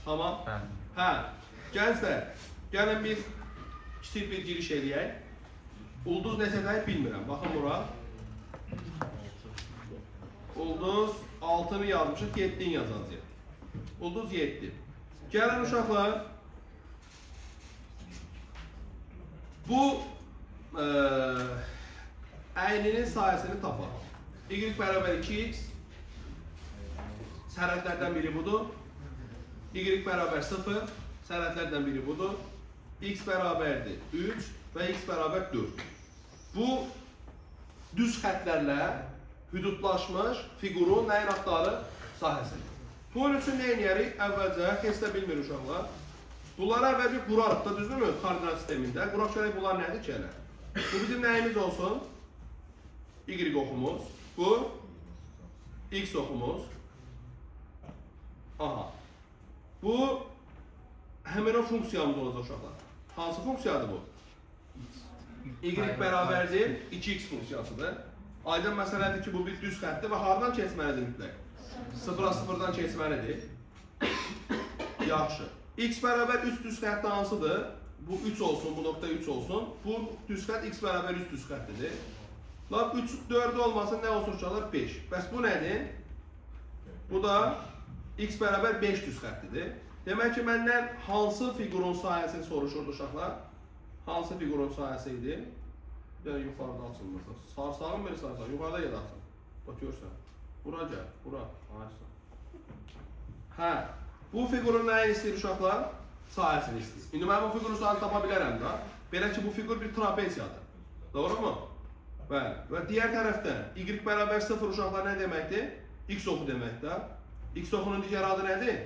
Tamam. Hə. Gənclər, gəlin bir kiçik bir giriş eləyək. Ulduz neçədəyik bilmirəm. Baxın bura. Ulduz 6-nı yazmışıq, 7-ni yazacağıq. Ulduz 7. Gəlin uşaqlar. Bu əyninin sayəsini tapar. Y bərabər 2x. Sərhədlərdən biri budur. Y bərabər 0. Sərhədlərdən biri budur. X bərabərdir 3 və x bərabər 4. Bu düz xətlərlə hüdudlaşmış fiqurun nəyin axtarır? Sahəsidir. Bunun üçün nə edərik? Əvvəlcə, heç də bilmir uşaqlar. Bunları əvvəl bir qurarıq da, düzdürmü? Koordinat sistemində. Quraq görək bunlar nədir ki? Bu bizim nəyimiz olsun? Y oxumuz. Bu x oxumuz. Aha. Bu həmin o funksiyamız olacaq uşaqlar. Hansı funksiyadır bu? Y bərabərdir 2x funksiyasıdır. Aydın məsələdir ki, bu bir düz xətdir və hardan keçməlidir mütləq? 0-a 0-dan keçməlidir. Yaxşı. X bərabər 3 düz xətti hansıdır? Bu 3 olsun, bu nokta 3 olsun. Bu düz xətt x bərabər 3 düz xəttidir. 3 4 olmasın, nə olsun uşaqlar? 5. Bəs bu nədir? Bu da x bərabər 5 düz xəttidir. Demək ki, məndən hansı fiqurun sahəsini soruşurdu uşaqlar? Hansı fiqurun sahəsi idi? Bir dənə yuxarıda açılmışdır. Sağın biri sağ, yuxarıda yer açın. Bax görsən. Bura gəl, bura. Hə, bu fiqurun nəyi istəyir uşaqlar? Sahəsini istəyir. İndi mən bu fiqurun sahəsini tapa bilərəm da. Belə ki, bu fiqur bir trapeziyadır. Doğru mu? Bəli. Və digər tərəfdən y bərabər 0 uşaqlar nə deməkdir? X oxu deməkdir. X oxunun digər adı nədir?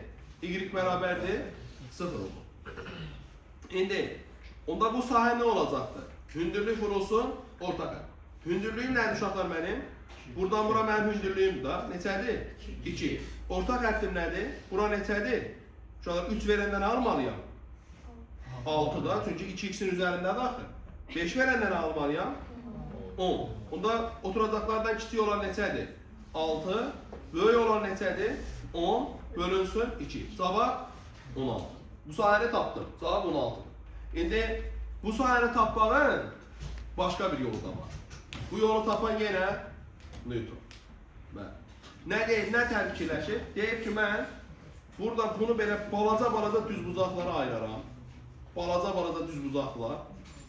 Y bərabərdir 0 olur. İndi, onda bu sahə nə olacaqdır? Hündürlük vurulsun, orta xətt. Hündürlüyüm nədir uşaqlar mənim? Buradan bura mənim hündürlüyüm da. Neçədir? 2. Orta xəttim nədir? Bura neçədir? Uşaqlar 3 verəndən almalıyam. 6 da, çünki 2x'in üzərindədir axı. 5 verəndən almalıyam. 10. Onda oturacaqlardan kiçik olan neçədir? 6. Böyük olan neçədir? 10 bölünsün 2. Cavab 16. Bu sahəni tapdım. Cavab 16. İndi bu sahəni tapmağın başqa bir yolu da var. Bu yolu tapan yenə Newton. Nə deyib, nə təfikirləşib? Deyib ki, mən burada bunu belə balaca düz buzaqlara ayıraram. Balaca düz buzaqlar.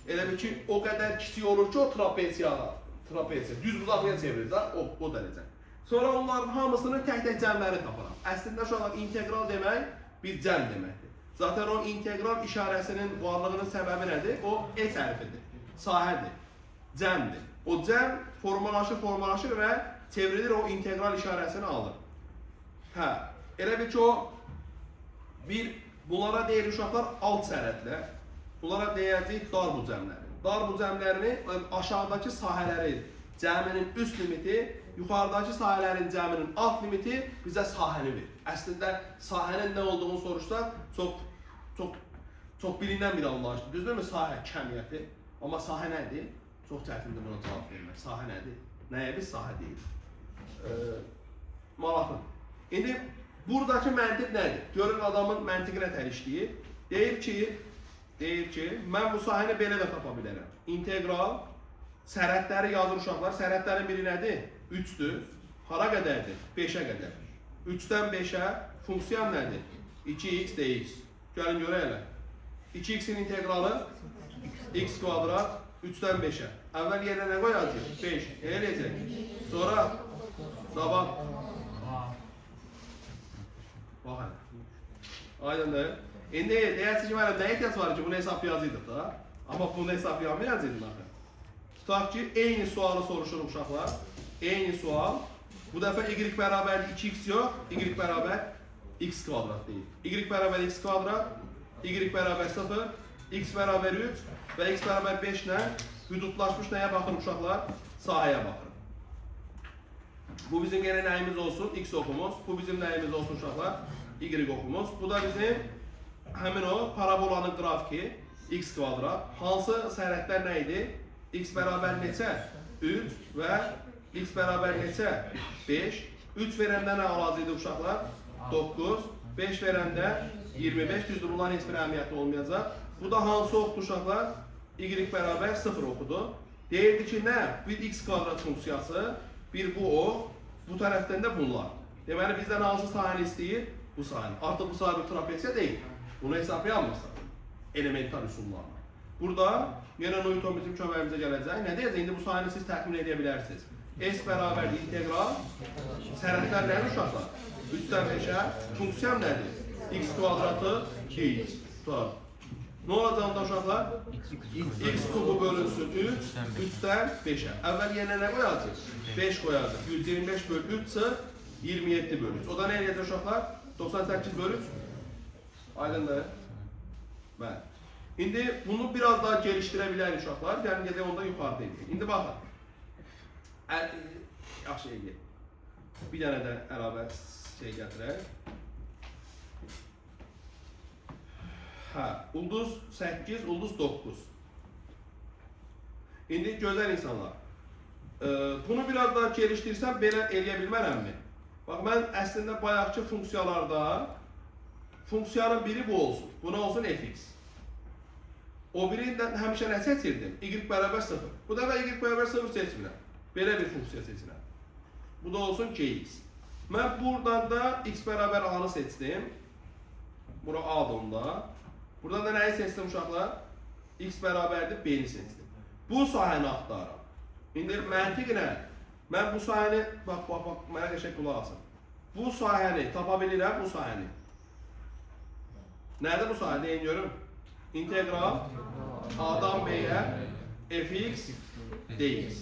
Elə bir ki, o qədər kiçik olur ki, o trapeziya, düz buzaqlıya çevirir da, o dərəcə. Sonra onların hamısının tək-tək cəmləri taparam. Əslində uşaqlar integral demək bir cəm deməkdir. Zaten o integral işarəsinin varlığının səbəbi nədir? O S hərfidir, sahədir, cəmdir. O cəm formalaşır və çevrilir, o integral işarəsini alır. Hə, elə bir ki o bunlara deyir uşaqlar alt sərhədlər. Bunlara deyəcəyik dar bu cəmləri. Dar bu cəmlərini aşağıdakı sahələrin cəminin üst limiti, yuxarıdakı sahələrin cəminin alt limiti bizə sahəni verir. Əslində sahənin nə olduğunu soruşsaq, çox bilinən bir anlayışdır. Düzdürmü? Sahə kəmiyyəti. Amma sahə nədir? Çox çətindir buna cavab vermək. Sahə nədir? Nəyə biz sahə deyirik? Maraqlı. İndi buradakı məntiq nədir? Görün adamın məntiqinə tərişləyir. Deyir ki, mən bu sahəni belə də tapa bilərəm. İntegral, sərhədləri yazır uşaqlar. Sərhədlərin biri nədir? 3'dür. Hara qədərdir? 5'ə qədər. 3'dən 5'ə funksiyan nədir? 2x dx. Gəlin görək. 2x'in integralı x kvadrat 3'dən 5'ə. Əvvəl yerine nə qoyacaq? 5. Nə eləyəcək? Sonra cavab. Baxın. Aydındır. İndi deyərsiniz ki, mənə nə ehtiyac var ki, bunu hesablayacaqdıq da. Amma bunu hesaplayamayacaqdıq. Tutaq ki, eyni sualı soruşurum uşaqlar. Eyni sual. Bu dəfə y bərabər 2x yox, y bərabər x kvadrat deyil. Y bərabər x kvadrat, y bərabər 0, x bərabər 3 və x bərabər 5 ilə hüdudlaşmış nəyə baxırım uşaqlar? Sahəyə baxırım. Bu bizim yenə nəyimiz olsun? X oxumuz. Bu bizim nəyimiz olsun uşaqlar? Y oxumuz. Bu da bizim həmin o parabolanın qrafiki x kvadrat. Hansı sərhədlər nə idi? X bərabər neçə? 3 və x bərabər neçə? 5. 3 verəndə nə alacaqdı uşaqlar? 9. 5 verəndə 25 düzdür. Bunların heç bir əhəmiyyəti olmayacaq. Bu da hansı oxudu uşaqlar? Y bərabər 0 oxudu. Deyildi ki, nə? Bir x kvadrat funksiyası, bir bu ox, bu tərəfdən də bunlar. Deməli, bizdən hansı sahəni istəyir? Bu sahəni. Artıq bu sahə bir trapesiya deyil. Bunu hesablayamırsan. Elementar üsullarla. Burada yenə Newton bizim köməyimizə gələcək. Nə deyəcək? İndi bu sahəni siz təxmin edə bilərsiniz. S bərabər integral sərhədlər nədir uşaqlar? 3-dən 5-ə funksiyam nədir? X kvadratı 2x. Nə olacaq onda uşaqlar? X kubu bölünsün 3, 3-dən 5-ə. Əvvəl yenə nə qoyacaq? 5 qoyacaq. 125 bölü 3 sır 27 bölü 3. O da nə eləyəcək uşaqlar? 98 bölü 3. Aydındır? Bəli. İndi bunu biraz daha gelişdirə bilərik uşaqlar. Gəlin gedək onda yuxarıda edirik. İndi baxın. Yaxşı eləyək. Bir dənə də əlavə şey gətirək. Hə, ulduz 8, ulduz 9. İndi gözəl insanlar. Bunu biraz daha geliştirsəm belə eləyə bilmərəmmi? Bax, mən əslində bayaqki funksiyalarda funksiyanın biri bu olsun. Buna olsun fx. O birindən həmişə nə seçirdim? Y bərabər 0. Bu dəfə y bərabər 0 seçmirəm. Belə bir funksiya seçirəm. Bu da olsun kx. Mən buradan da x bərabər a-nı seçdim. Bura a-dır onda. Buradan da nəyi seçdim uşaqlar? X bərabərdir b-ni seçdim. Bu sahəni axtarıram. İndi məntiq nə? Mən bu sahəni, bax, mənə qəşək qulaq asın. Bu sahəni tapa bilirəm, bu sahəni. Nədir bu sahə? Deyin görüm. İntegral a-dan b-yə fx dx.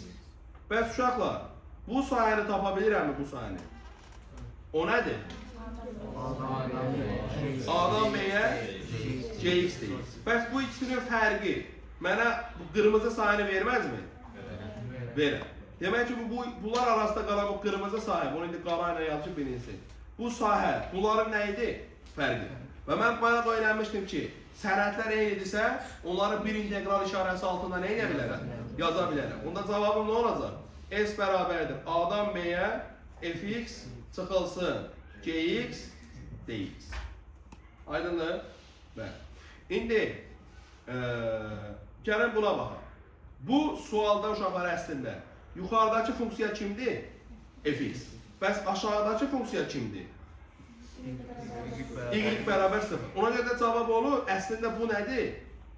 Bəs uşaqlar, bu sahəni tapa bilirəmmi bu sahəni? O nədir? A-dan b-yə cx dx. Bəs bu ikisinin fərqi mənə bu qırmızı sahəni verməzmi? Verər. Demək ki, bunlar arasında qalan bu qırmızı sahə, bunu indi qala ilə yazıb bilinsin. Bu sahə, bunların nə idi? Fərqi. Və mən bayaq öyrənmişdim ki, sərhədlər eynidirsə, onların bir integral işarəsi altında nə edə bilərəm? Yaza bilərəm. Onda cavabım nə olacaq? S bərabərdir a-dan b-yə fx çıxılsın cx dx. Aydındır? Bəli. İndi gəlin buna baxaq. Bu sualda uşaqlar əslində yuxarıdakı funksiya kimdir? Fx. Bəs aşağıdakı funksiya kimdir? Y bərabər 0. Ona görə də cavab olur, əslində bu nədir?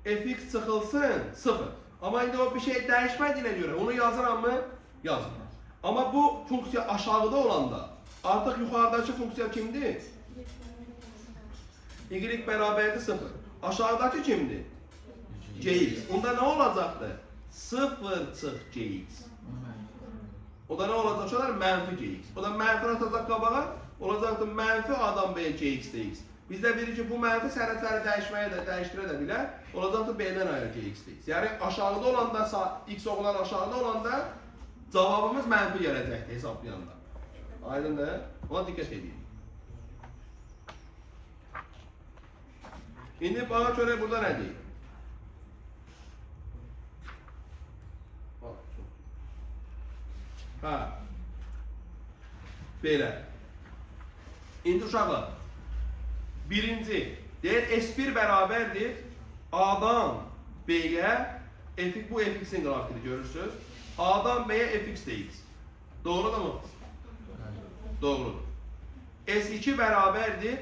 Fx çıxılsın 0. Amma indi o bir şey dəyişmədiyinə görə onu yazıram mı? Yazıram. Amma bu funksiya aşağıda olanda artıq yuxarıdakı funksiya kimdir? Y bərabərdir 0. Aşağıdakı kimdir? Cx. Onda nə olacaqdır? 0 çıx cx. O da nə olacaq? Şunlar mənfi cx. O da mənfi atacaq qabağa. Olacaqdır mənfi a-dan b cx dx. Bizdə bilir ki, bu mənfi sərhədləri dəyişdirə də bilər. Olacaqdır b-dən ayrı cx dx. Yəni aşağıda olanda, x oğlan aşağıda olanda cavabımız mənfi gələcəkdir hesablayanda. Aydındır? Ona diqqət edin. İndi bana görə burada nə deyil? Hə. Belə. İndi uşaqlar, birinci, deyir, S1 bərabərdir A-dan B-yə, bu fx-in qrafini görürsünüz. A-dan B-yə fx dx. Doğrudur mu? Doğrudur. S2 bərabərdir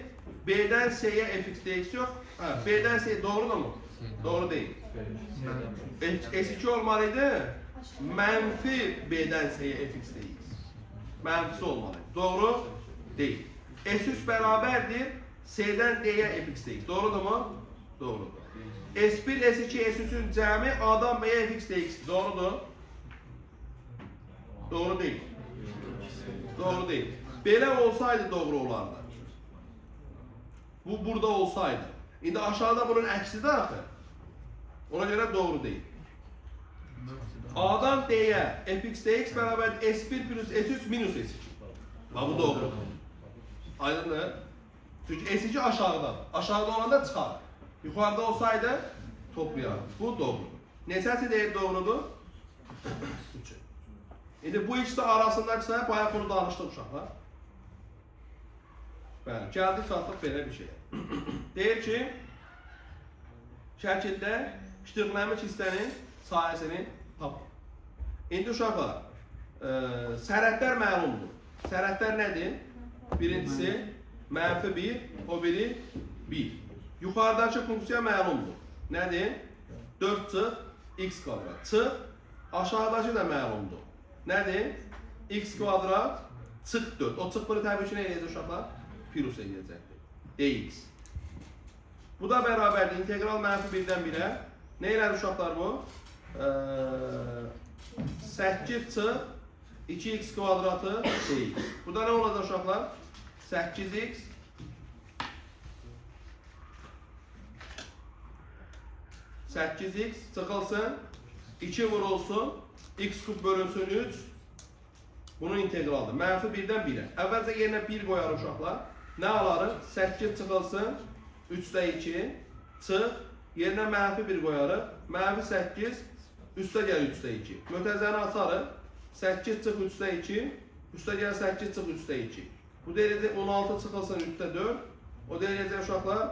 B-dən C-yə fx dx yox. B-dən C, doğrudur mu? Doğru deyil. S2 olmalıydı, mənfi B-dən C-yə fx dx. Mənfisi olmalıydı. Doğru deyil. S3 bərabərdir C-dən D-yə fx dx. Doğrudur mu? Doğrudur. S1, S2, S3-ün cəmi A-dan B-yə fx dx. Doğrudur. Doğru deyil. Doğru deyil. Belə olsaydı doğru olardı. Bu burada olsaydı. İndi aşağıda bunun əksidir axı. Ona görə doğru deyil. A-dan D-yə fx dx bərabər S1 plus S3 minus S2. Bu doğrudur. Aydındır. Çünki S2 aşağıda. Aşağıda olanda çıxar. Yuxarıda olsaydı toplayar. Bu doğrudur. Neçəsi deyir doğrudur? 3. İndi bu ikisi arasındakı bayaq bunu danışdıq uşaqlar. Bəli, gəldik çatdıq belə bir şeyə. Deyir ki, şəkildə iştiqlənmiş hissənin sahəsini tapın. İndi uşaqlar, sərhədlər məlumdur. Sərhədlər nədir? Birincisi -1, o biri 1. Yuxarıdakı funksiya məlumdur. Nədir? 4 çıx x kvadrat. Çıx, aşağıdakı da məlumdur. Nədir? X kvadrat çıx 4. O çıx bunu təbii ki, nə eləyəcək uşaqlar? Plus eləyəcəkdir. Dx. Bu da bərabərdir. İntegral -1-dən 1-ə. Nə elədi uşaqlar bu? 8 çıx 2x kvadratı dx. Burada nə olacaq uşaqlar? 8x 8x çıxılsın, 2 vurulsun, x kub bölünsün 3. Bunun integraldır. -1-dən 1-ə. Əvvəlcə yerinə 1 qoyarıq uşaqlar. Nə alarıq? 8 çıxılsın, 3-də 2 çıx. Yerinə -1 qoyarıq. -8 üstə gəl 3-də 2. Mötərizəni açarıq. 8 çıx 3-də 2. Üstə gəl 8 çıx 3-də 2. Bu deyiləcək 16 çıxılsın 3-də 4. O deyiləcək uşaqlar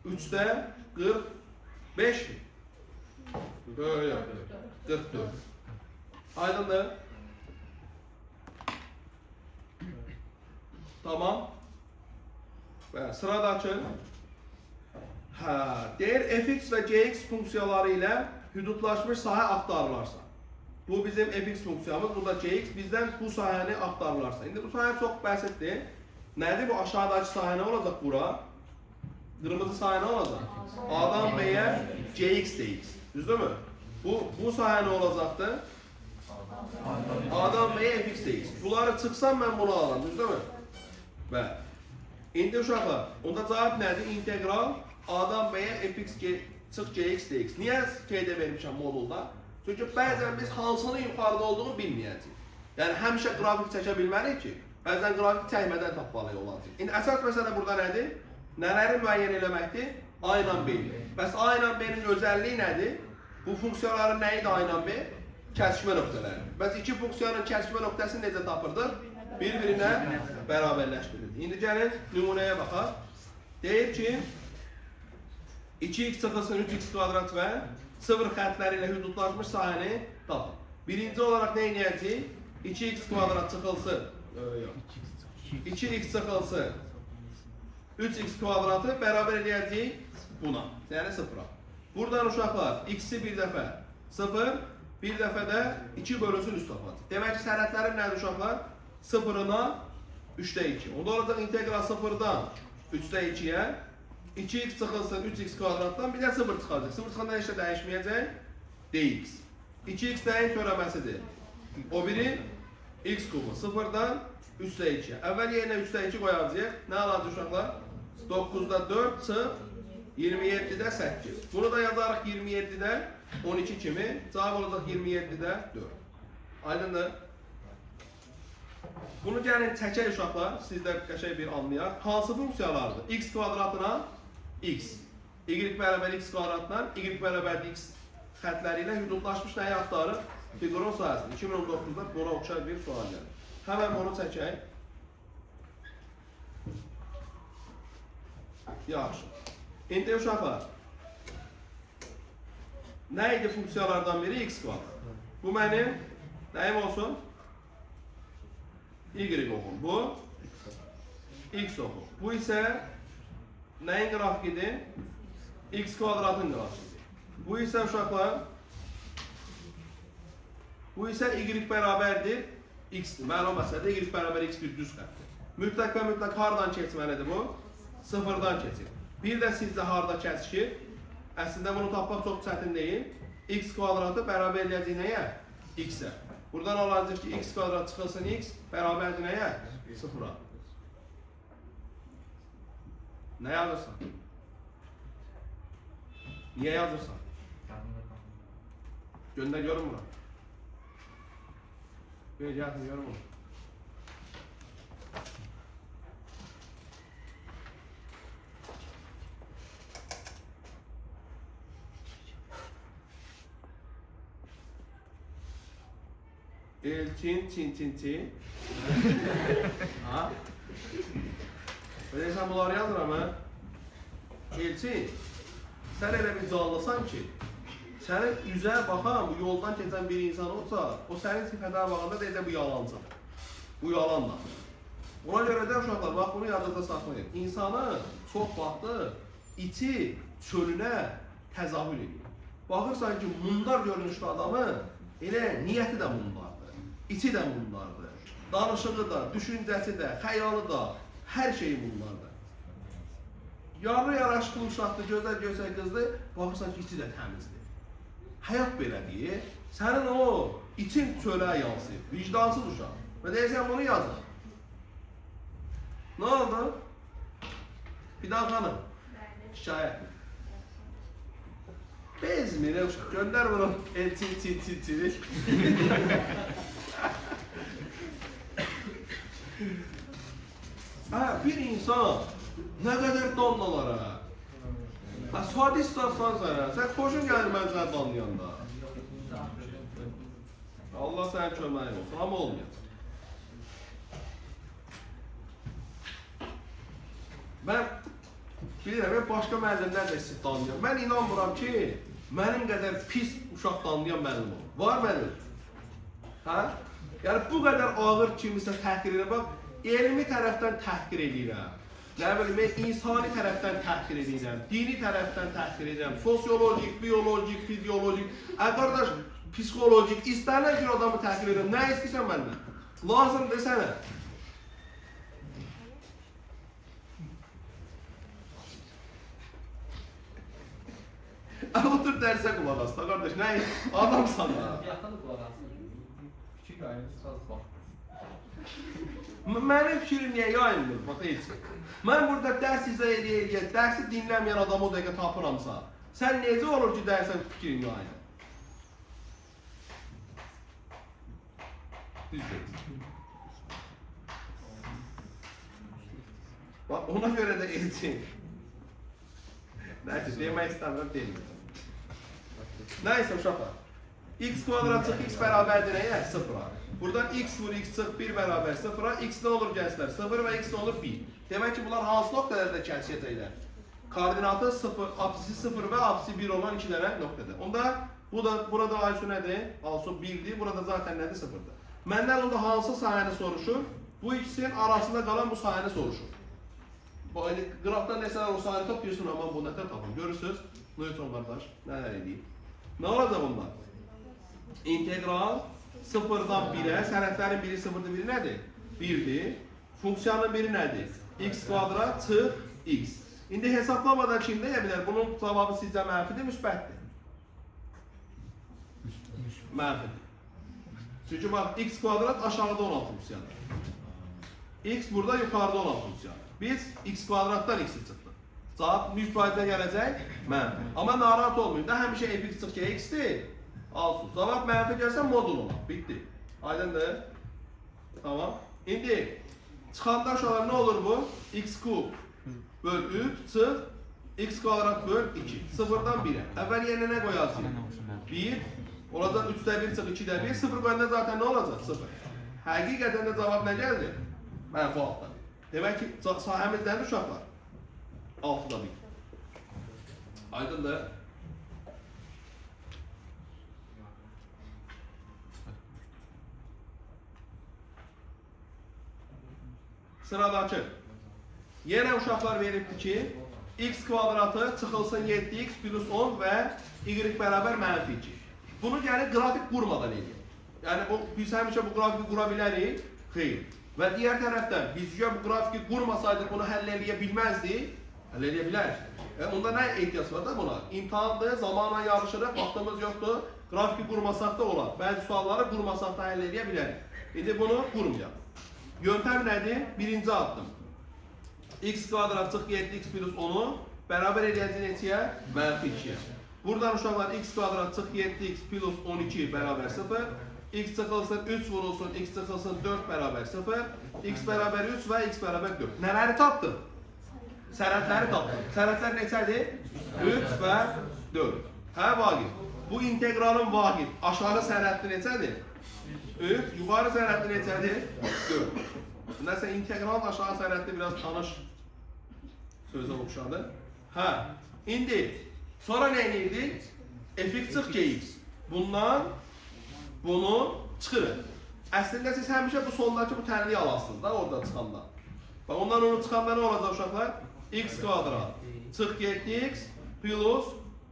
3-də 45 mi? Böyle 44. Aydındır. Tamam. Ve sıradaki deyir fx ve gx funksiyaları ile hüdudlaşmış sahə aktarılarsa. Bu bizim fx funksiyamız, bu da gx bizden bu sahəni aktarılarsa. İndi bu sahə çok bəsitdir. Nədir bu aşağıdakı sahə nə olacaq bura? Kırmızı sahə nə olacaq? A'dan B'ye gx dx. Düzdürmü? Bu sahə nə olacaqdır? A'dan B'ye fx dx. Bunları çıxsam mən bunu alıram, düzdürmü? Və indi uşaqlar, onda cavab nədir? İntegral A'dan B'ye fx çıx gx dx. Niyə qeydə vermişəm modulda? Çünki bəzən biz hansının yuxarıda olduğunu bilməyəcəyik. Yəni həmişə qrafik çəkə bilməliyik ki, bəzən qrafik çəkmədən tapmalıyıq olacaq. İndi əsas məsələ burada nədir? Nələri müəyyən eləməkdir? A ilə B. Bəs A ilə B'nin özəlliyi nədir? Bu funksiyaların nəyi də A ilə B? Kəsişmə nöqtələri. Bəs iki funksiyanın kəsişmə nöqtəsini necə tapırdıq? Bir-birinə bərabərləşdirildi. İndi gəlin nümunəyə baxaq. Deyir ki, 2x çıxılsın 3x kvadrat və 0 xəttləri ilə hüdudlaşmış sahəni tapın. Birinci olaraq nə edəcəyik? 2x kvadrat çıxılsın. 2x çıxılsın 3x kvadratı bərabər edəcəyik buna. Yəni 0-a. Buradan uşaqlar x-i bir dəfə 0, bir dəfə də 2 bölünsün üst tapacaq. Demək ki, sərhədlərim nədir uşaqlar? 0-ına 3-də 2. Onda olacaq integral 0-dan 3-də 2-yə. 2x çıxılsın 3x kvadratdan bir də 0 çıxacaq. 0 çıxanda heç də dəyişməyəcək. dx. 2x dəyin törəməsidir. O biri x kubu. 0-dan 3-də 2-yə. Əvvəl yerinə 3-də 2 qoyacaq. Nə alacaq uşaqlar? 9-da 4 çıx 27-də 8. Bunu da yazarıq 27-də 12 kimi. Cavab olacaq 27-də 4. Aydındır. Bunu gəlin çəkək uşaqlar. Siz də qəşəng bir anlayaq. Hansı funksiyalardır? X kvadratına x. Y bərabər x kvadratla y bərabər x xətləri ilə hüdudlaşmış nəyi axtarır? Fiqurun sahəsində. 2019-da buna oxşar bir sual gəlir. Həmən bunu çəkək. Yaxşı. İndi uşaqlar, nə idi funksiyalardan biri? X kvadrat. Bu mənim nəyim olsun? Y oxum. Bu x oxum. Bu isə nəyin qrafikidir? X kvadratın qrafikidir. Bu isə uşaqlar, bu isə y bərabərdir x-dir. Məlum məsələdə y bərabər x bir düz xətdir. Mütləq və mütləq hardan keçməlidir bu? Sıfırdan keçir. Bir də sizdə harda kəsişir? Əslində bunu tapmaq çox çətin deyil. X kvadratı bərabər edəcək nəyə? X-ə. Buradan olacaq ki, x kvadrat çıxılsın x bərabərdir nəyə? Sıfıra. Nə yazırsan? Niyə yazırsan? Gönder görün bura. Ver gəlsin görün bunu. Elçin, çin. Ha? Deyirsən, bunları yazıram, hə? Elçin, sən elə bir canlısan ki, sənin üzə baxan, bu yoldan keçən bir insan olsa, o sənin sifətə baxanda deyəcək, bu yalancaq. Bu yalandır. Ona görə də uşaqlar, bax, bunu yadınızda saxlayın. İnsanın çox vaxtı içi çölünə təzahür edir. Baxırsan ki, mundar görünüşlü adamın elə niyyəti də mundardır, içi də mundardır. Danışığı da, düşüncəsi də, xəyalı da, hər şeyi mundardır. Yarlı yaraşıqlı uşaqdır, gözəl görsək qızdır, baxırsan ki, içi də təmizdir. Həyat belədir, sənin o için çölə yansıyır, vicdansız uşaq. Və deyirsən, bunu yazır. Ne oldu? Fidan Hanım. Şikayet. Bezmir uşaq. Gönder bunu. Til. Ha, bir insan ne kadar donlalara. Ha, sadist satsan sana. Sen hoşun gelmez zaten donlayanda. Allah sen köməyin olsun. Ama olmuyor. Ben bilirəm, mən başqa müəllimlər də sizi tanıyıram. Mən inanmıram ki, mənim qədər pis uşaq tanıyan müəllim olur. Var müəllim? Hə? Yəni bu qədər ağır kimisə təhqir edirəm. Bax, elmi tərəfdən təhqir edirəm. Nə bilim, insani tərəfdən təhqir edirəm, dini tərəfdən təhqir edirəm, sosiolojik, biolojik, fizyolojik, qardaş, psixolojik, istənilən bir adamı təhqir edirəm. Nə istəyirsən məndən? Lazım desənə. Otur derse kulak asla kardeş, ne? Adam sana. Yaxın kulak asın. Küçük ayrıntı biraz bax. Mənim fikrim niyə yayılmır? Bax, heç. Mən burada dərs izah edə, dərsi dinləməyən adamı o dəqiqə tapıramsa, sən necə olur ki, dərsən fikrin yayılır? Düzdür. Bax, ona görə də elçin. Nəysə, demək istəmirəm, deyilmir. Neyse uşaqlar. X kvadrat çıx x bərabərdir nəyə? 0-a. Buradan x vur x çıx 1 bərabər 0-a. X nə olur gənclər? 0 və x nə olur? 1. Demək ki, bunlar hansı nöqtələrdə kəsişəcəklər? Koordinatı 0, apsisi 0 və apsisi 1 olan iki dənə nöqtədir. Onda burada aysu nədir? Aysu 1'dir. Burada zaten nədir? 0'dır. Məndən onda hansı sahəni soruşur? Bu ikisinin arasında qalan bu sahəni soruşur. Qrafdan nəsələr o sahəni topluyorsun, amma bu nətər tapın. Görürsünüz? Newton qardaş, nələr edeyim? Ne olacaq bunlar? İntegral 0'dan 1'e, sənədlərin biri 0'dır, biri nədir? 1'dir. Funksiyanın biri nədir? X kvadrat çıx x. İndi hesablamadan kim deyə bilər? Bunun cavabı sizcə mənfidir, müsbətdir? Mənfidir. Çünki bax, x kvadrat aşağıda olan funksiyadır. X burada yukarıda olan funksiyadır. Biz x kvadratdan x'i çıxdıq. Cavab 100%'e gələcək, mənfi. Amma narahat olmayın da, həmişə f(x) çıx ki, x-dir. Alsın. Cavab mənfi gəlsə modul olar. Bitti. Aydındır? Tamam. İndi çıxanda uşaqlar nə olur bu? X kub böl 3 çıx x kvadrat böl 2. 0'dan 1'e. Əvvəl yerinə nə qoyarsın? 1. Olacaq 3'də 1 çıx 2'də 1. 0 qoyanda zaten nə olacaq? 0. Həqiqətən də cavab nə gəldi? Mənfi 6. Demək ki, sahəmiz nədir uşaqlar? 6'da 1. Aydındır. Sıradakı. Yenə uşaqlar veribdir ki, x kvadratı çıxılsın 7x plus 10 və y bərabər mənfi 2. Bunu gəlir qrafik qurmadan edir. Yəni biz həmişə bu qrafiki qura bilərik. Xeyr. Və digər tərəfdən biz bu qrafiki qurmasaydıq bunu həll edə bilməzdik. Həll edə bilər. Onda nə ehtiyac var da buna? İmtahandır, zamanla yarışırıq, vaxtımız yoxdur. Grafiki qurmasaq da olar. Bəzi sualları qurmasaq da həll edə bilərik. İndi bunu qurmayaq. Yöntəm nədir? Birinci addım. X kvadrat çıx 7x plus 10'u bərabər edəcək neçəyə? Mənfi 2'yə. Buradan uşaqlar x kvadrat çıx 7x plus 12 bərabər 0. X çıxılsın 3 vurulsun, x çıxılsın 4 bərabər 0. X bərabər 3 və x bərabər 4. Nələri tapdın? Sənədləri tapdın. Sənədlər neçədir? 3 və 4. Hə, Vagif? Bu integralın Vagif aşağı sənədli neçədir? 3, yuxarı sənədli neçədir? 4. Nəsə integralın aşağı sənədli biraz tanış Sözə oxşadı. Hə. İndi sonra nə edirdik? F(x) çıx gx. Bundan bunu çıxırıq. Əslində siz həmişə bu sondakı bu tənliyi alasınız da orada çıxanda. Bax ondan onu çıxanda nə olacaq uşaqlar? X kvadrat çıx 7x plus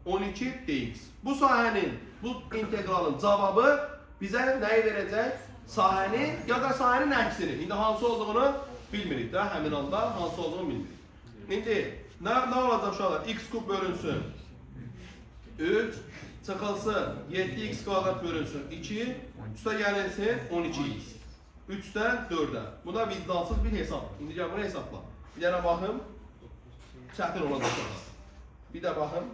12 dx. Bu sahənin, bu integralın cavabı bizə nəyi verəcək? Sahəni ya da sahənin əksini. İndi hansı olduğunu bilmirik də, həmin anda hansı olduğunu bilmirik. İndi nə olacaq uşaqlar? X kub bölünsün 3, çıxılsın 7x kvadrat bölünsün 2, üstə gəlinsin 12x. 3-dən 4-ə. Bu da vicdansız bir hesab. İndi gəl bunu hesabla. Bir dənə baxım. Çətin olacaq. Bir də baxım.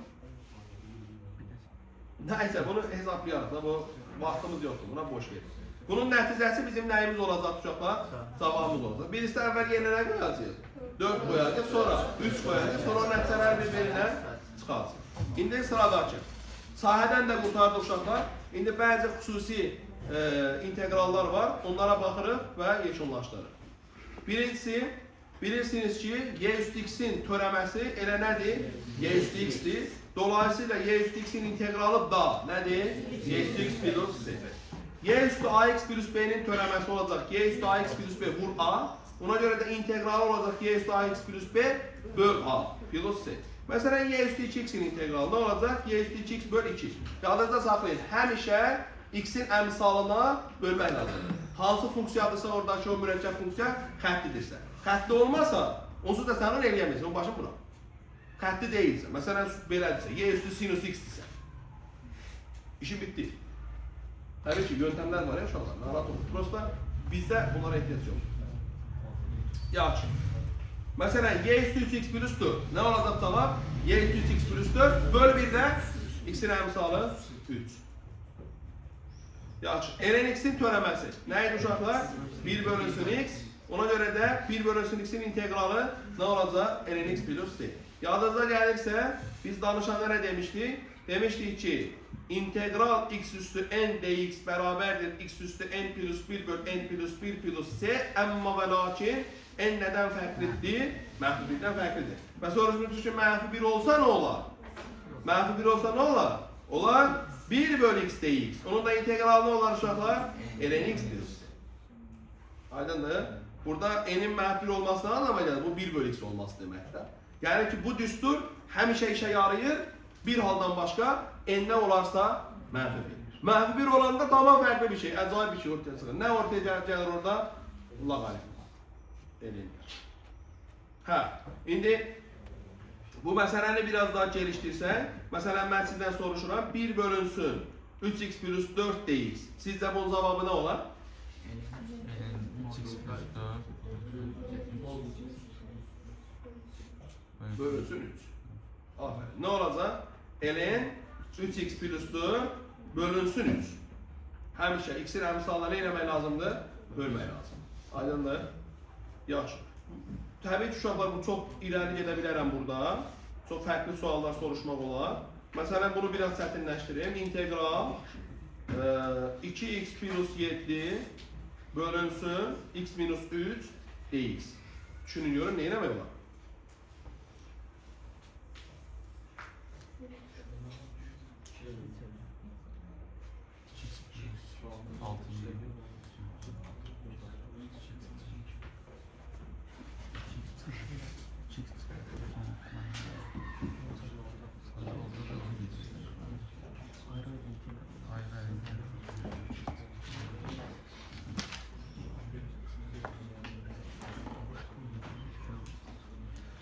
Nəysə, bunu hesablayarıq da, bu vaxtımız yoxdur, buna boş verir. Bunun nəticəsi bizim nəyimiz olacaq uşaqlar? Cavabımız olacaq. Birisi əvvəl yerinə nə qoyacaq? 4 qoyacaq, sonra 3 qoyacaq, sonra o nəticələr bir-birinə çıxacaq. İndi sıradakı. Sahədən də qurtardı uşaqlar. İndi bəzi xüsusi integrallar var, onlara baxırıq və yekunlaşdırırıq. Birincisi, bilirsiniz ki, y üstü x-in törəməsi elə nədir? Y üstü x-dir. Dolayısıyla y üstü x-in integralı da nədir? Y üstü x plus c. Y üstü ax plus b-nin törəməsi olacaq. Y üstü ax plus b vur a. Ona görə də integralı olacaq y üstü ax plus b böl a plus c. Məsələn, y üstü 2x-in integralı nə olacaq? Y üstü 2x böl 2. Yadınızda saxlayın, həmişə x-in əmsalına bölmək lazımdır. Hansı funksiyadırsa oradakı o mürəkkəb funksiya xətlidirsə. Xətli olmasa, onsuz da sən onu eləyəməyəsən, o başın buna. Xətli deyilsə, məsələn, belədirsə, y üstü sinus x-dirsə. İşin bitdi. Təbii ki, yöntəmlər var ya uşaqlar, narahat olur. Prosta bizdə bunlara ehtiyac yoxdur. Yaxşı. Məsələn, y üstü 3x plus 4. Nə olacaq cavab? Y üstü 3x plus 4 böl 1-də x-in əmsalı 3. Yaxşı. ln x-in törəməsi. Nə idi uşaqlar? 1 bölünsün x. Ona görə də 1 bölünsün x-in integralı nə olacaq? ln x plus c. Yadınıza gəlirsə, biz danışanda nə demişdik? Demişdik ki, integral x üstü n dx bərabərdir x üstü n plus 1 böl n plus 1 plus c. Əmma və lakin n nədən fərqlidir? Mənfi 1-dən fərqlidir. Və soruşmuşuz ki, mənfi 1 olsa nə olar? Mənfi 1 olsa nə olar? Olar 1 böl x dx. Onun da integralı nə olar uşaqlar? ln x plus c. Aydındır? Burada n'in mənfi 1 olmasına anlama gəlir. Bu 1 böl x olması deməkdir. Yəni ki, bu düstur həmişə işə yarayır. Bir haldan başqa n nə olarsa mənfi 1. Mənfi 1 olanda tamam fərqli bir şey, əcaib bir şey ortaya çıxır. Nə ortaya gəlir orada? Loqaritm. Hə, indi bu məsələni biraz daha gelişdirsək, məsələn, mən sizdən soruşuram, 1 bölünsün 3x plus 4 dx. Sizcə bunun cavabı nə olar? Bölünsün 3. Aferin. Nə olacaq? ln 3x plus 4 bölünsün 3. Həmişə x-in əmsalları nə eləmək lazımdır? Bölmək lazım. Aydındır? Yaxşı. Təbii ki, uşaqlar, bu çox irəli gedə bilərəm burada. Çox fərqli suallar soruşmaq olar. Məsələn, bunu biraz çətinləşdirim. İntegral 2x plus 7 bölünsün x minus 3 dx. Düşünün, görün, nə eləmək olar?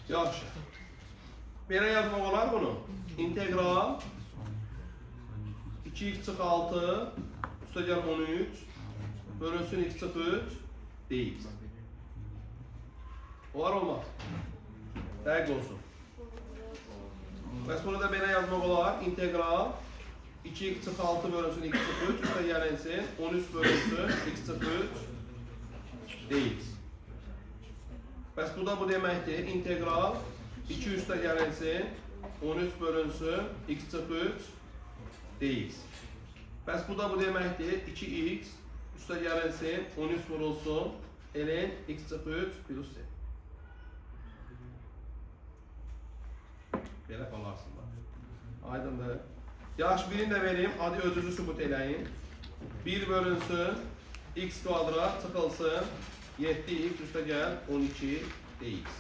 Yaxşı. Belə yazmaq olar bunu. İntegral 2x çıx 6 üstə gəl 13 bölünsün x çıx 3 dx. Olar olmaz. Dəqiq olsun. Bəs bunu da belə yazmaq olar. İntegral 2x çıx 6 bölünsün x çıx 3 üstə gəlinsin 13 bölünsün x çıx 3 dx. Bəs bu da bu deməkdir, integral 2 üstə gəlinsin, 13 bölünsün, x çıx 3 dx. Bəs bu da bu deməkdir, 2x üstə gəlinsin, 13 vurulsun, ln x çıx 3 plus c. Aydındır. Yaxşı, birini də vereyim. Hadi özünüzü sübut eləyin. 1 bölünsün. X kvadrat çıxılsın. 7x üstə gəl 12 dx.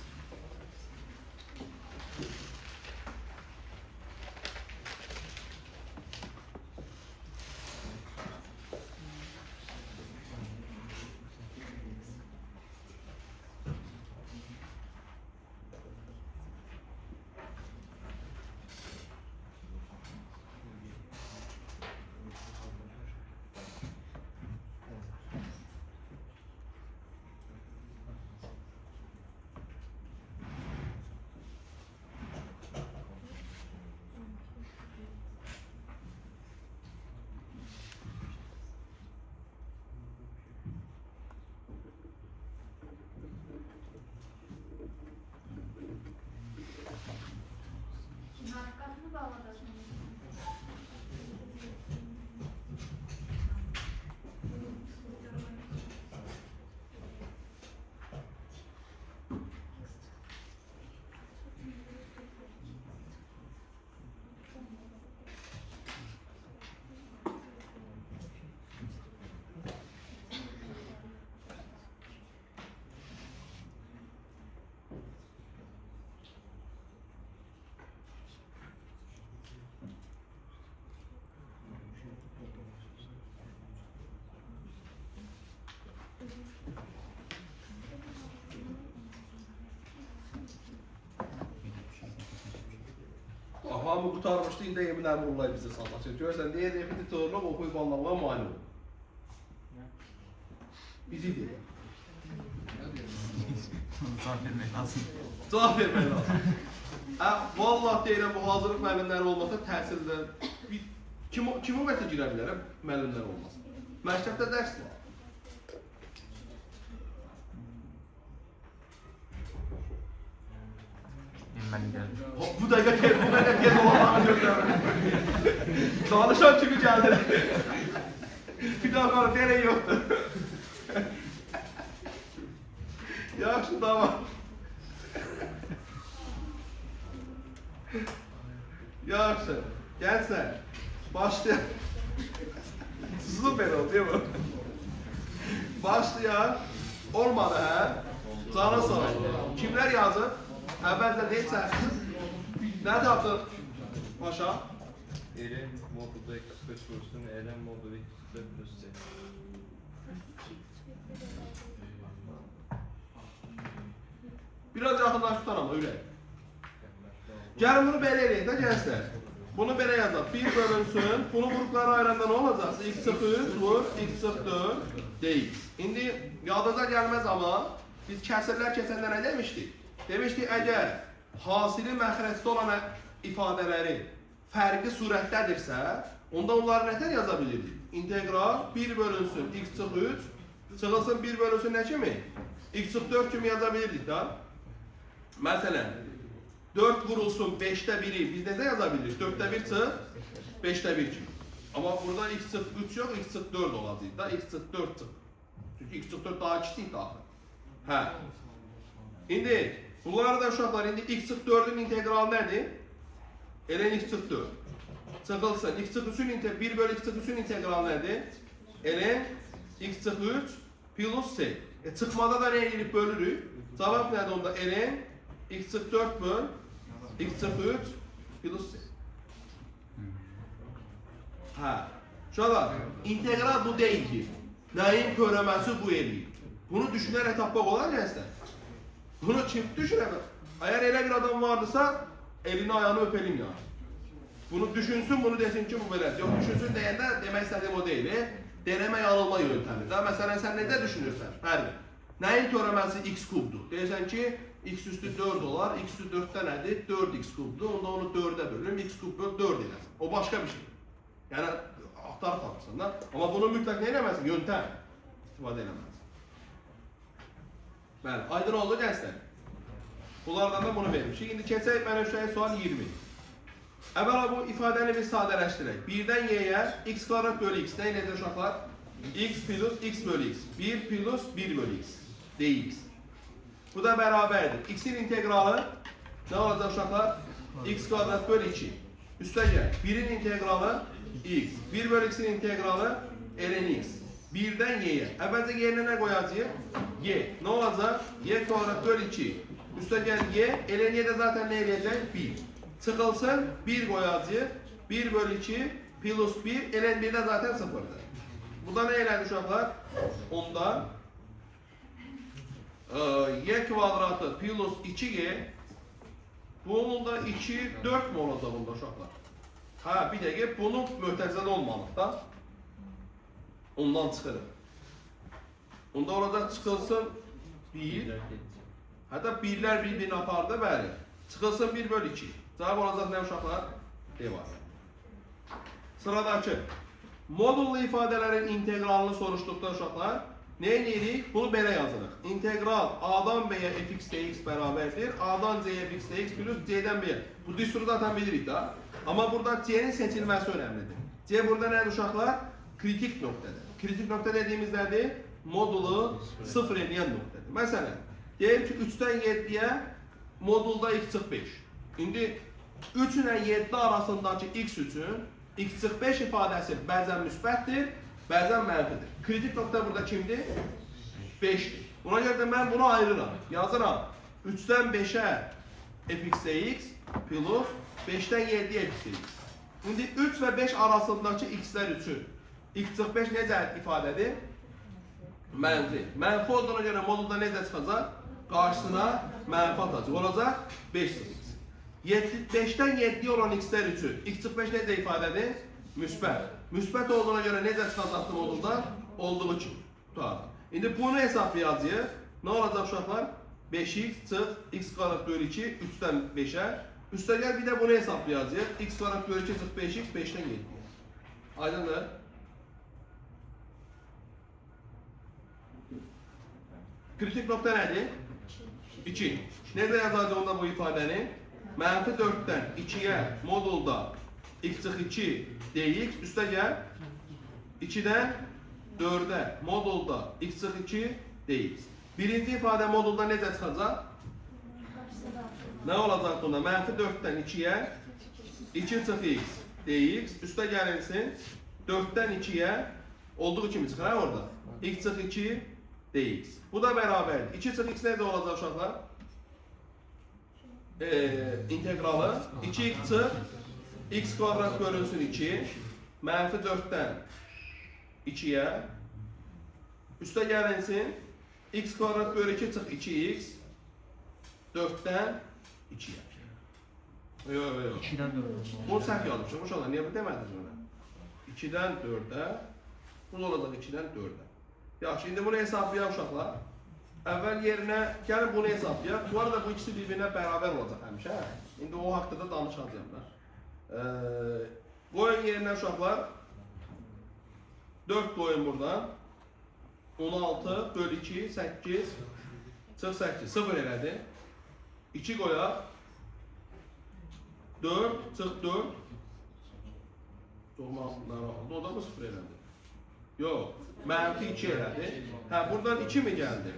Narkatını bağladın. Hamı qurtarmışdı, indi eminəm olay bizə sallaşır. Görsən, deyə repetitorluq oxuyub anlamaya mani olur. Bizi deyir. Cevap vermek lazım. Cavab vermək lazım. Vallahi deyirəm, bu hazırlıq müəllimləri olmasa təhsildə kim ümumiyyətlə girə bilər, müəllimlər olmaz. Məktəbdə dərs var. Ben geldim. Bu dəqiqə tez olanları göndərir. Danışan kimi gəldi. Bir daha qanı deyərək yoxdur. Yaxşı, tamam. Yaxşı, gəlsən. Başlayaq. Süper oldu, değil mi? Başlayaq. Olmadı, hə? Canı sağ olsun. Kimlər yazır? Əvvəldə deyirsən, nə tapdın Paşa? Eren modu x götürürsün, Eren modu x plus c. Biraz yaxınlaş tutan ama öyle. Gəlin bunu belə eləyək də gənclər. Bunu belə yazaq. 1 bölünsün. Bunu qruplara ayıranda nə olacaq? X sıfır vur, x sıfır dx. İndi yadınıza gəlməz amma biz kəsirlər keçəndə nə demişdik? Demişdik, əgər hasili məxrəcdə olan ifadələri fərqli surətdədirsə, onda onları nətər yaza bilirdik? İntegral 1 bölünsün x çıx 3, çıxılsın 1 bölünsün nə kimi? X çıx 4 kimi yaza bilirdik da. Məsələn, 4 vurulsun 5'te 1'i biz necə yaza bilirik? 4'te 1 çıx, 5'te 1 kimi. Amma burada x çıx 3 yox, x çıx 4 olacaq da, x çıx 4 çıx. Çünki x çıx 4 daha kiçik daxil. Hə. İndi bunlarda uşaqlar, indi x çıx 4'ün integralı nədir? Ln x çıx 4. Çıxılsın, x çıx 3'ün 1 bölü x çıx 3'ün integralı nədir? Ln x çıx 3 plus c. Çıxmada da nəyə gelib bölürük? Cavab nədir onda? Ln x çıx 4 böl x çıx 3 plus c. Hə. Uşaqlar, integral bu deyil ki. Nəyin törəməsi bu eləyir. Bunu düşünərək tapmaq olar gənclər. Bunu kim düşünər? Əgər elə bir adam vardısa, elini ayağını öpelim ya. Bunu düşünsün, bunu desin ki bu belədir. Yox, düşünsün deyəndə demək istədiyim o deyil. Deneme yanılma yöntəmi. Da məsələn sən necə düşünürsən? Fərqi. Nəyin törəməsi x kubdur? Deyirsən ki x üstü 4 olar, x üstü 4'də nədir? 4x kubdur. Onda onu 4'ə bölüm, x kub böl 4 eləsin. O başqa bir şey. Yəni axtarıb tapırsan da. Amma bunu mütləq nə eləməsin? Yöntəm istifadə eləməsin. Bəli, aydın oldu gənclər. Bunlardan da bunu vermişik. İndi keçək mənəvşəyə sual 20. Əvvəla bu ifadəni biz sadələşdirək. 1'dən y'yə x kvadrat bölü x. Nə eləyəcək uşaqlar? X plus x bölü x. 1 plus 1 bölü x. dx. Bu da bərabərdir. X'in integralı nə olacaq uşaqlar? X kvadrat bölü 2. Üstə gəl. 1-in integralı x. 1 bölü x-in integralı ln x. 1-dən y-yə. Əvvəlcə yerinə nə qoyacağıq? Y. Nə olacaq? Y kvadrat bölü 2. Üstə gəl y. Ln y də zaten nə eləyəcək? 1. Çıxılsın 1 qoyacağıq. 1 bölü 2 plus 1. Ln 1 də zaten 0'dır. Bu da nə elədi uşaqlar? Onda y kvadratı plus 2y. Bunun da 2, 4 mü olacaq bunda uşaqlar? Ha, bir dəqiqə, bunu möhtəzədə olmalıq da. Ondan çıxırıq. Onda olacaq çıxılsın 1. Hətta 1'lər bir-birini apardı, bəli. Çıxılsın 1 bölü 2. Cavab olacaq nə uşaqlar? D var. Sıradakı. Modullu ifadələrin integralını soruşduqda uşaqlar, nə edirik? Bunu belə yazırıq. İntegral A'dan B'ye fx dx bərabərdir. A'dan C'ye fx dx plus C'dən B'ye. Bu düsturu zaten bilirik da. Amma burada C'nin seçilməsi önemlidir. C burada nədir uşaqlar? Kritik noktadır. Kritik nokta dediğimiz nədir? Modulu 0 edən noktadır. Məsələn, deyir ki 3'dən 7'yə modulda x çıx 5. İndi 3 ilə 7 arasındakı x üçün x çıx 5 ifadəsi bəzən müsbətdir, bəzən mənfidir. Kritik nokta burada kimdir? 5'dir. Buna görə də mən bunu ayırıram. Yazıram. 3'dən 5'ə fx dx plus 5'dən 7'yə fx dx. İndi 3 və 5 arasındakı x'lər üçün x çıx 5 necə ifadədir? Mənfi. Mənfi olduğuna görə modulda necə çıxacaq? Qarşısına mənfi atacaq. Olacaq 5 çıx x. 5'dən 7'yə olan x'lər üçün x çıx 5 necə ifadədir? Müsbət. Müsbət olduğuna görə necə çıxacaqdı modulda? Olduğu kimi tutardı. İndi bunu hesablayacağıq. Nə olacaq uşaqlar? 5x çıx x kvadrat bölü 2 3'dən 5'ə. Üstə gəl bir də bunu hesablayacağıq. X kvadrat bölü 2 çıx 5x 5'dən 7'yə. Aydındır? Kritik nokta nədir? 2. Necə yazacaq onda bu ifadəni? Mənfi 4'dən 2'yə modulda x çıx 2 dx. Üstə gəl 2'dən 4'ə modulda x çıx 2 dx. Birinci ifadə modulda necə çıxacaq? Nə olacaq bunda? Mənfi 4'dən 2'yə 2 çıx x dx. Üstə gəlinsin 4'dən 2'yə olduğu kimi çıxır ha orada. X çıx 2 dx. Bu da bərabərdir. 2 çıx x necə olacaq uşaqlar? İntegralı 2x çıx x kvadrat bölünsün 2 mənfi 4'dən 2'yə üstə gəlinsin x kvadrat bölü 2 çıx 2x 4'dən 2'yə. Yox. 2'dən 4'ə. Bunu səhv yazmışam. Uşaqlar, niyə bu demədiniz ona? 2'dən 4'ə. Bu da olacaq 2'dən 4'ə. Yaxşı, indi bunu hesablayaq uşaqlar. Əvvəl yerinə gəlin bunu hesablayaq. Bu arada bu ikisi bir-birinə bərabər olacaq həmişə. İndi o haqqda da danışacağım da. Qoyun yerinə uşaqlar. 4 qoyun buradan. 16 bölü 2 8 çıx 8 0 elədi. 2 qoyaq. 4 çıx 4 Doğma oldu. O da mı 0 elədi? Yox. Mənfi 2 elədi. Hə, buradan 2 mi gəldi?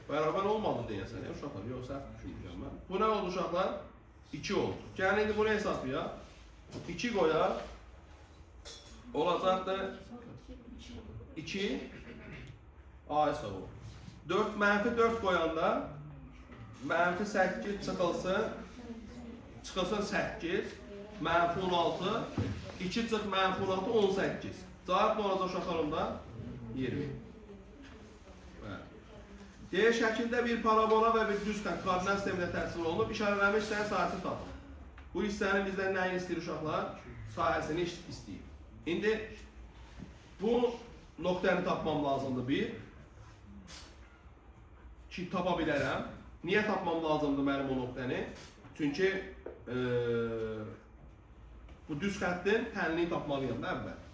Bərabər olmadı deyəsən, uşaqlar. Yox, səhv düşünmüşəm mən. Bu nə oldu uşaqlar? 2 oldu. Gəlin indi bunu hesablayaq. 2 qoyaq. Olacaq da 2 ay sağ ol. 4 mənfi 4 qoyanda mənfi 8 çıxılsın. Çıxılsın 8. Mənfi 16. 2 çıx mənfi 16 18. Cavab nə olacaq uşaqlarımda? 20. Deyir şəkildə bir parabola və bir düz xətt koordinat sisteminə təsvir olunub, işarələnmiş hissənin sahəsini tapın. Bu hissənin bizdən nəyini istəyir uşaqlar? Sahəsini istəyir. İndi bu nöqtəni tapmam lazımdır bir. Ki tapa bilərəm. Niyə tapmam lazımdır mənim o nöqtəni? Çünki bu düz xəttin tənliyini tapmalıyam da əvvəl.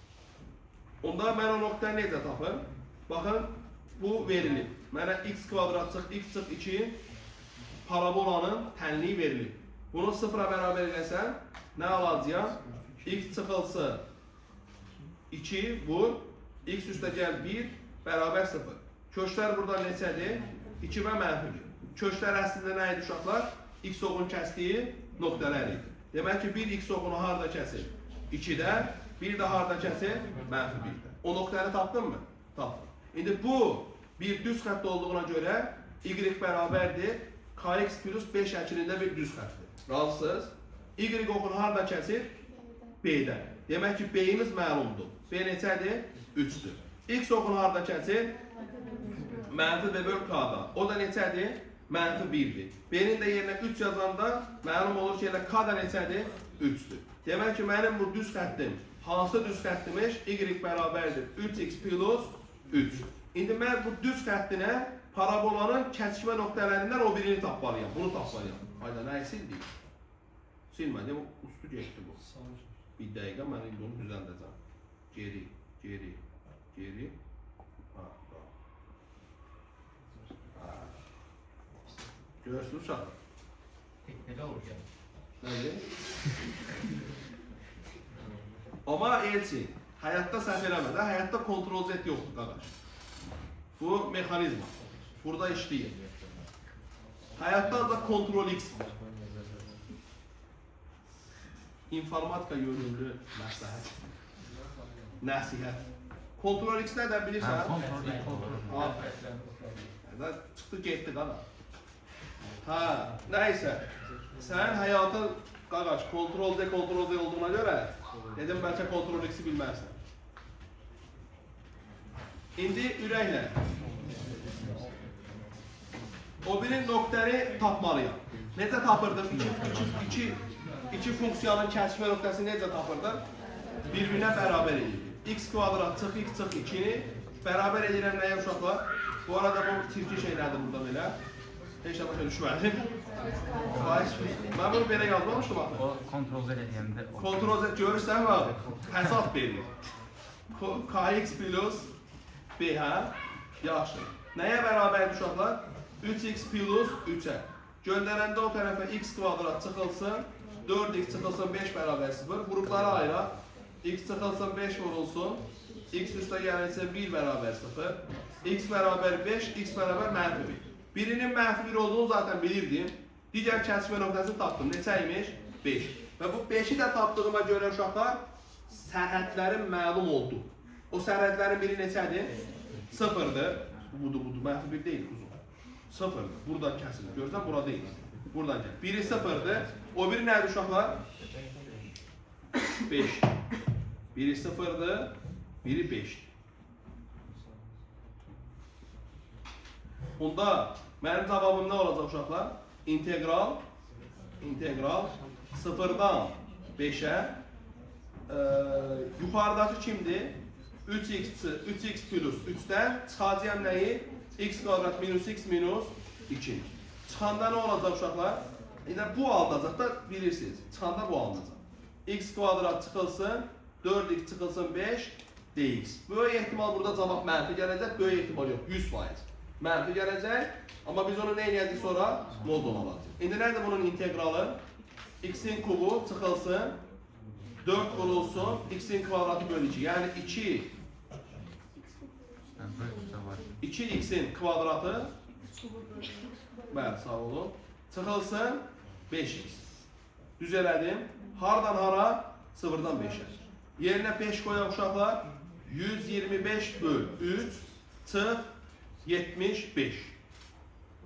Onda mən o nöqtəni necə tapım? Baxın, bu verilib. Mənə x kvadrat çıx x çıx 2 parabolanın tənliyi verilib. Bunu 0'a bərabər eləsən, nə alacağım? X çıxılsın 2 vur, x üstə gəl 1 bərabər 0. Köşklər burada neçədir? 2 və mənfi 1. Köşklər əslində nə idi uşaqlar? X oğun kəsdiyi nöqtələr idi. Demək ki, 1x oxunu harda kəsir? 2-də, 1 də harda kəsir? -1-də. O nöqtəni tapdın mı? Tapdın. İndi bu bir düz xətt olduğuna görə y bərabərdir kx plus 5 şəklində bir düz xəttdir. Razısınız? Y oxunu harda kəsir? B-də. Demək ki, B-imiz məlumdur. B neçədir? 3-dür. X oxunu harda kəsir? -b böl k-da. O da neçədir? -1-dir. B-nin də yerinə 3 yazanda məlum olur ki, k da neçədir? 3-dür. Demək ki, mənim bu düz xəttim hansı düz xəttimiş? Y bərabərdir 3x plus 3. İndi mən bu düz xəttinə parabolanın kəsişmə nöqtələrindən o birini tapmalıyam. Bunu tapmalıyam. Hayda, nəyi sildik? Silmədim, üstü geçdi bu. Bir dəqiqə, mən indi onu düzəldəcəm. Geri. Görürsünüz uşaqlar. Elə olur ya. Nədir? Amma Elçin, həyatda səhv eləmə də, həyatda kontrol Z yoxdur qardaş. Bu mexanizma. Burada işləyir. Həyatda da kontrol X var. İnformatika yönümlü məsləhət. Nəsihət. Kontrol X nədən bilirsən? Çıxdı getdi qana. Nəysə. Sən həyatın qardaş kontrol Z olduğuna görə dedim bəlkə kontrol X-i bilmərsən. İndi ürəklə o birin nöqtəni tapmalıyam. Necə tapırdım? İki funksiyanın kəsişmə nöqtəsini necə tapırdım? Bir-birinə bərabər edirdim. X kvadrat çıx x çıx 2-ni bərabər edirəm nəyə uşaqlar? Bu arada bu tirki şeylərdir burada belə. Heç nə başa düşmədim. Mən bunu belə yazmamışdım axı. O kontrol edəndə Kontrol Z görürsən mi? Hesab verir. Kx plus b, hə? Yaxşı. Nəyə bərabərdir uşaqlar? 3x plus 3-ə. Göndərəndə o tərəfə x kvadrat çıxılsın, 4x çıxılsın 5 bərabər 0. Qrupları ayıraq. X çıxılsın 5 vurulsun. X üstə gəlirsə 1 bərabər 0. X bərabər 5, x bərabər -1. Birinin -1 olduğunu zaten bilirdim. Digər kəsişmə nöqtəsini tapdım. Neçəymiş? 5. Və bu 5-i də tapdığıma görə uşaqlar sərhədlərim məlum oldu. O sərhədlərin biri neçədir? 0-dır. Budur, -1 deyil uzun. 0-dır. Buradan kəsilir. Görürsən, bura deyil. Buradan gəl. Biri 0-dır. O biri nədir uşaqlar? 5. Biri 0-dır. Biri 5'dir. Onda mənim cavabım nə olacaq uşaqlar? İntegral 0-dan 5'ə yuxarıdakı kimdir? 3x plus 3'dən çıxacağım nəyi? X kvadrat minus x minus 2. Çıxanda nə olacaq uşaqlar? Bu alınacaq da bilirsiniz. Çıxanda bu alınacaq. X kvadrat çıxılsın, 4x çıxılsın 5 dx. Böyük ehtimal burada cavab mənfi gələcək, böyük ehtimal yox, 100%. Mənfi gələcək, amma biz onu nə edəcək sonra? Modul alacaq. İndi nədir bunun integralı? X-in kubu çıxılsın, 4 vurulsun, x-in kvadratı bölü 2. Yəni 2x-in kvadratı, bəli, sağ olun, çıxılsın 5x. Düz elədim. Hardan hara? 0-dan 5'ə. Yerinə 5 qoyaq uşaqlar. 125 böl 3 çıx 75.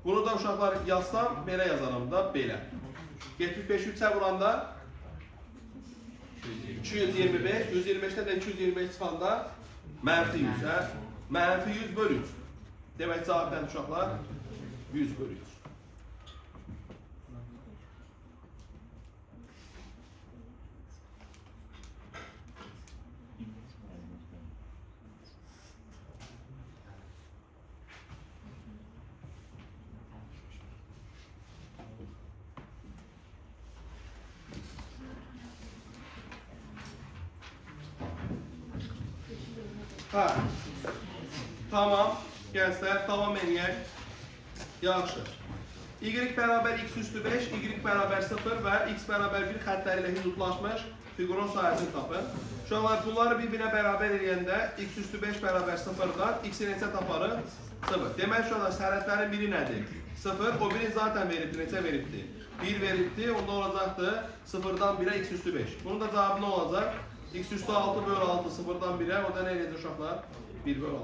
Bunu da uşaqlar yazsam, belə yazaram da, belə. 75 3'ə vuranda 225, 125'dən də 225 çıxanda mənfi 100, hə? Mənfi 100 böl 3. Demək cavab nədir uşaqlar? 100 böl 3. Tamam, gençler, tamam eləyək. Yaxşı. Y bərabər x üstü 5, y bərabər 0 və x bərabər 1 xəttləri ilə hüdudlaşmış fiqurun sahəsini tapın. Uşaqlar, bunları bir-birinə bərabər eləyəndə x üstü 5 bərabər 0-dan x-i neçə taparıq? 0. Demək uşaqlar, sərhədlərin biri nədir? 0, o biri zaten veribdir, neçə veribdir? 1 veribdi, onda olacaqdı 0-dan 1'ə x üstü 5. Bunun da cavabı nə olacaq? X üstü 6 bölü 6 0-dan 1'ə, o da nə eləyəcək uşaqlar? 1 bölü 6.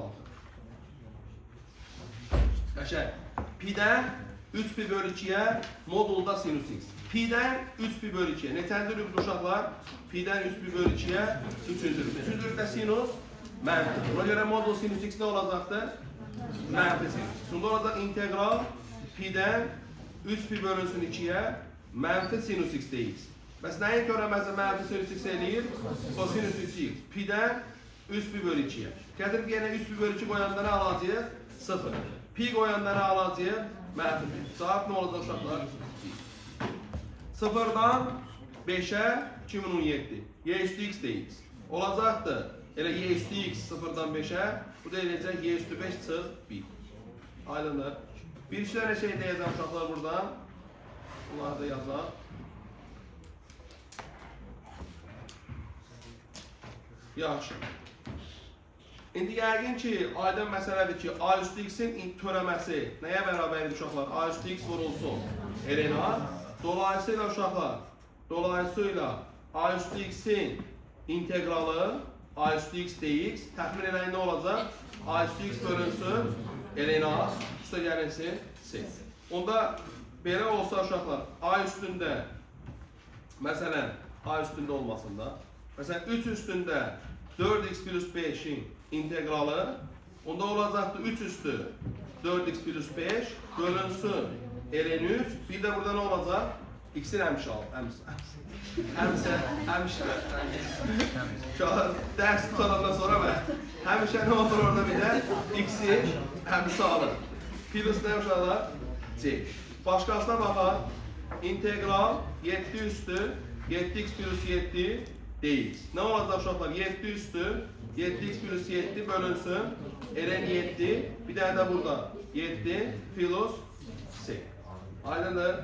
Qəşəng. Pi-dən 3 pi bölü 2'ye modulda sinüs x. Pi-dən 3 pi bölü 2'ye. Neçənci rübdür uşaqlar? Pi-dən 3 pi bölü 2'ye 3-cü rübdür. 3-cü rübdə sinus mənfi. Buna görə modul sinüs x nə olacaqdır? Mənfi sinüs. Şimdi olacaq integral pi-dən 3 pi bölünsün 2'ye mənfi sinüs x dx. Bəs nəyin görəməzsə mənfi sinüs x eləyir? Kosinüs 3x. Pi-dən 3 pi bölü 2'ye. Gətirib yenə 3 pi bölü 2 qoyanda nə alacağıq? 0. Pi qoyanda nə alacağıq? Mənfi. Saat nə olacaq uşaqlar? 0-dan 5'ə 2017. Y üstü x dx. Olacaqdır. Elə y üstü x 0-dan 5'ə. Bu da eləyəcək y üstü 5 çıx 1. Aydındır. Bir iki dənə şey deyəcəm uşaqlar buradan. Bunları da yazaq. Yaxşı. İndi yəqin ki, aydın məsələdir ki, a üstü x'in törəməsi nəyə bərabərdir uşaqlar? A üstü x vurulsun. Elena. Dolayısıyla uşaqlar, a üstü x'in integralı a üstü x dx təxmin eləyin nə olacaq? A üstü x bölünsün. Elena. Üstə gəlinsin. C. Onda belə olsa uşaqlar, a üstündə, məsələn, a üstündə olmasın da. Məsələn, 3 üstündə 4x plus 5'in integralı, onda olacaqdır 3 üstü 4x plus 5 bölünsün ln 3. Bir de burada ne olacaq? X'in həmişə al. Həmişə. Dərs tutandan sonra mən. Həmişə nə olur orada bir də? X'in həmişə alır. Plus nə uşaqlar? C. Başqasına baxaq. İntegral 7 üstü 7x plus 7 dx. Ne olacaq uşaqlar? 7 üstü 7x plus 7 bölünsün ln 7. Bir dənə də burada 7 plus C. Aydındır.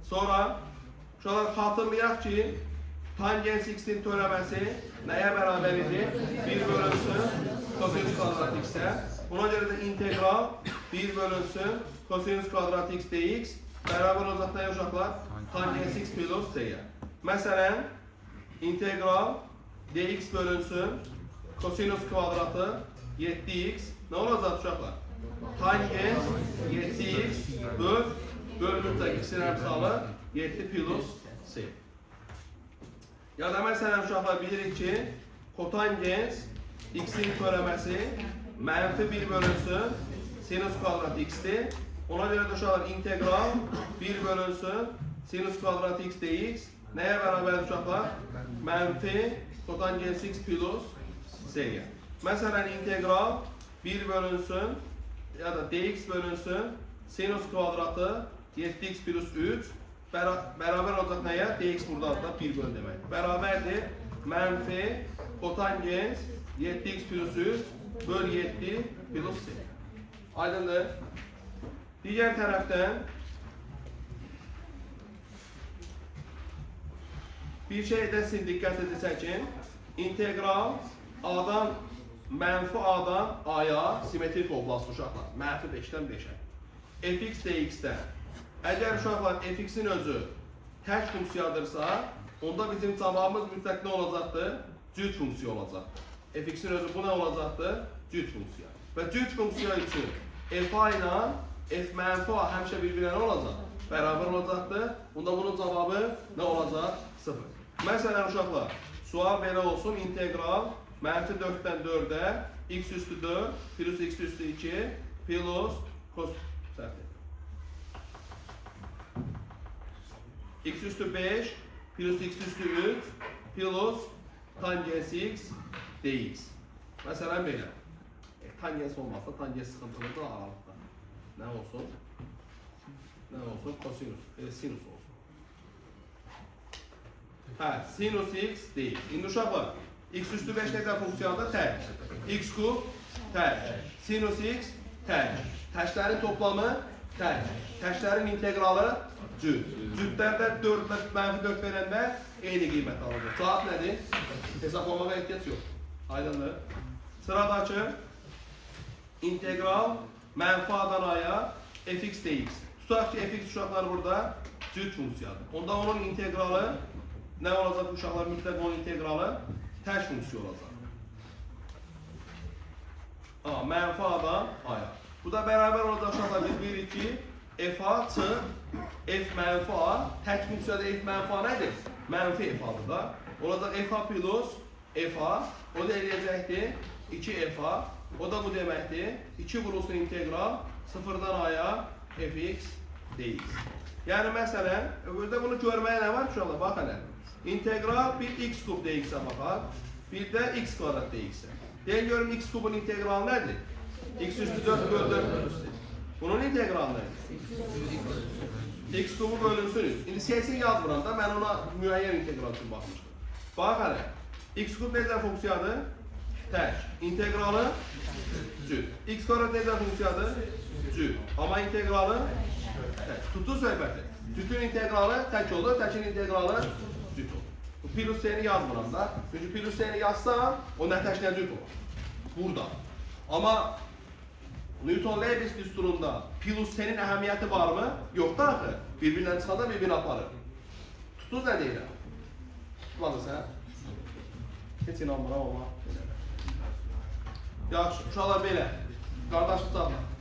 Sonra uşaqlar xatırlayaq ki, tangens x'in törəməsi nəyə bərabər idi? 1 bölünsün kosinüs kvadrat x'ə. Buna görə də integral 1 bölünsün kosinüs kvadrat x dx bərabər olacaq nəyə uşaqlar? Tangens x plus c'yə. Məsələn, integral dx bölünsün kosinüs kvadratı 7x nə olacaq uşaqlar? Tangens 7x bölünür x'in əmsalı 7 plus c. Ya da məsələn uşaqlar bilirik ki, kotangens x'in törəməsi mənfi 1 bölünsün sinüs kvadrat x'dir. Ona görə də uşaqlar integral 1 bölünsün sinüs kvadrat x dx nəyə bərabər uşaqlar? Mənfi kotangens x plus c'yə. Məsələn integral 1 bölünsün ya da dx bölünsün sinüs kvadratı 7x plus 3 bərabər olacaq nəyə? Dx burada da 1 bölü demək. Bərabərdir mənfi kotangens 7x plus 3 böl 7 plus c. Aydındır. Digər tərəfdən bir şeydə sizin diqqətinizi çəkin. İntegral a'dan mənfi a'dan a'ya simetrik oblast uşaqlar. Mənfi 5'dən 5'ə. Fx dx'dən. Əgər uşaqlar fx'in özü tək funksiyadırsa, onda bizim cavabımız mütləq nə olacaqdır? Cüt funksiya olacaqdır. Fx'in özü bu nə olacaqdır? Cüt funksiya. Və cüt funksiya üçün f ilə f mənfi a həmişə bir-birinə nə olacaq? Bərabər olacaqdır. Onda bunun cavabı nə olacaq? 0. Məsələn uşaqlar, sual belə olsun, integral mənfi 4'dən 4'ə x üstü 4 plus x üstü 2 plus cos x üstü 5 plus x üstü 3 plus tangens x dx. Məsələn belə. Tangens olmazsa tangens sıxıntılıdır aralıqda. Nə olsun? Nə olsun? Kosinüs. Sinüs olsun. Hə, sinüs x dx. İndi uşaqlar, x üstü 5 nədən funksiyada tək. X kub tək. Sinüs x tək. Təklərin toplamı tək. Təklərin integralı cüt. Cütlərdə 4 mənfi 4 verəndə eyni qiymət alacaq. Cavab nədir? Hesablamağa ehtiyac yox. Aydındır. Sıradakı integral mənfi a'dan a'ya fx dx. Tutaq ki, fx uşaqlar burada cüt funksiyadır. Onda onun integralı nə olacaq uşaqlar? Mütləq onun integralı tək funksiya olacaq. Mənfi A-dan A-ya. Bu da bərabər olacaq uşaqlar. Biz bilirik ki, f-a çıx f mənfi A. Tək funksiyada f mənfi A nədir? Mənfi f-adır da. Olacaq f-a plus f-a. O da eləyəcəkdir 2f-a. O da bu deməkdir. 2 vurulsun integral 0-dan A-ya fx dx. Yəni məsələn, özdə bunu görməyə nə var uşaqlar? Bax hələ. İntegral bir x kub dx-ə baxaq. Bir də x kvadrat dx-ə. Deyək görüm x kubun integralı nədir? X üstü 4 bölü 4 bölüsü. Bunun integralı nədir? X kubu bölünsün 3. İndi siyasini yazmıram da, mən ona müəyyən integral üçün baxmışdım. Bax hələ. X kub necə funksiyadır? Tək. İntegralı cüt. X kvadrat necə funksiyadır? Cüt. Amma integralı tək. Tutdu söhbəti. Cütün integralı tək olur, təkin integralı cüt olur. Bu plus s'ni yazmıram da. Çünki plus s'ni yazsam, o nətəş nə cüt olur? Burada. Amma Newton-Lewis düsturunda plus s'nin əhəmiyyəti varmı? Yox da axı. Bir-birindən çıxanda bir-birini aparır. Tutuz nə deyirəm? Tutmadı sən? Heç inanmıram amma. Yaxşı, uşaqlar belə. Qardaş tutaqlar.